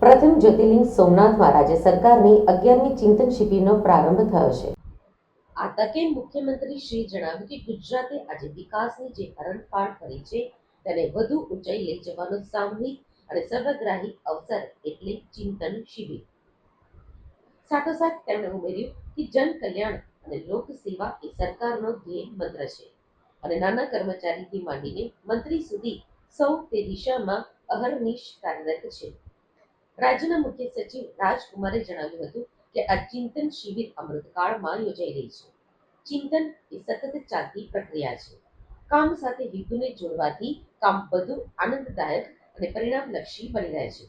પ્રથમ જ્યોતિર્લિંગ સોમનાથમાં રાજ્ય સરકારની 11મી ચિંતન શિબિરનો પ્રારંભ થયો છે. આ તકે મુખ્યમંત્રી શ્રી જણાવ્યું કે ગુજરાતે આજે વિકાસની જે હરણફાળ કરી છે તેને વધુ ઊંચાઈ લઈ જવાનો સામૂહિક અને સર્વગ્રાહી અવસર એટલે ચિંતન શિબિર. સાથોસાથ તેમણે ઉમેર્યું કે જન કલ્યાણ અને લોક સેવા એ સરકારનો ધ્યેય મંત્ર છે અને નાના કર્મચારીથી માંડીને મંત્રી સુધી સૌ તે દિશામાં અહર્નિશ કાર્યરત છે. રાજ્યના મુખ્ય સચિવ રાજકુમારે જણાવ્યું હતું કે આ ચિંતન શિબિર અમૃતકાળમાં યોજાઈ રહી છે. ચિંતન એ સતત ચાલતી પ્રક્રિયા છે. કામ સાથે હેતુને જોડવાથી કામ વધુ આનંદદાયક અને પરિણામલક્ષી બની રહે છે.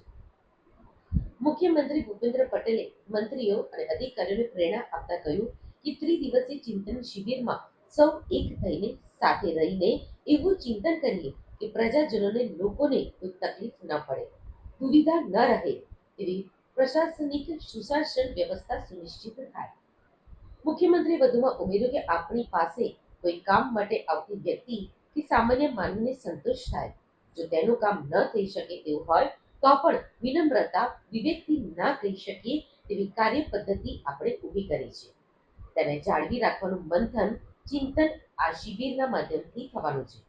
મુખ્યમંત્રી ભૂપેન્દ્ર પટેલે મંત્રીઓ અને અધિકારીઓને પ્રેરણા આપતા કહ્યું કે ત્રિદિવસીય ચિંતન શિબિરમાં સૌ એક થઈને સાથે રહીને એવું ચિંતન કરીએ કે પ્રજાજનોને લોકોને કોઈ તકલીફ ન પડે, દુવિધા ન રહે તેવી પ્રશાસનિક સુશાસન વ્યવસ્થા સુનિશ્ચિત થાય. મુખ્યમંત્રીએ વધુમાં ઉમેર્યું કે આપણી પાસે કોઈ કામ માટે આવતી વ્યક્તિ કે સામાન્ય માનવીને સંતોષ થાય. જો તેનું કામ ન થઈ શકે તેવું હોય તો પણ વિનમ્રતા વિવેકથી ના કહી શકીએ તેવી કાર્ય પદ્ધતિ આપણે ઊભી કરી છે. તેને જાળવી રાખવાનું મંથન ચિંતન આ શિબિરના માધ્યમથી થવાનું છે.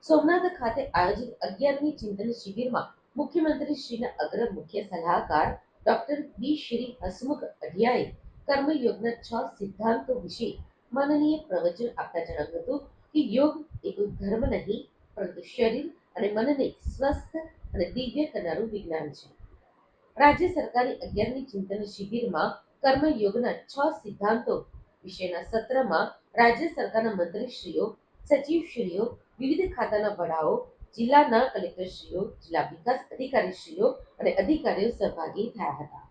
સોમનાથ ખાતે આયોજિત 11મી ચિંતન શિબિરમાં મુખ્યમંત્રીશ્રીના અગ્ર મુખ્ય સલાહકાર ડોક્ટર બી શ્રી હસમુખ અઢિયાએ કર્મયોગના 6 સિદ્ધાંતો વિશે માનનીય પ્રવચન આપતા જણાવ્યું હતું કે યોગ એ કોઈ ધર્મ નહીં પરંતુ શરીર અને મનને સ્વસ્થ અને દિવ્ય કરનારું વિજ્ઞાન છે. રાજ્ય સરકારની 11મી ચિંતન શિબિરમાં કર્મયોગના 6 સિદ્ધાંતો વિશેના સત્રમાં રાજ્ય સરકારના મંત્રીશ્રીઓ, સચિવશ્રીઓ, વિવિધ ખાતાના વડાઓ, જિલ્લાના કલેક્ટરશ્રીઓ, જિલ્લા વિકાસ અધિકારીશ્રીઓ અને અધિકારીઓ સહભાગી થયા હતા.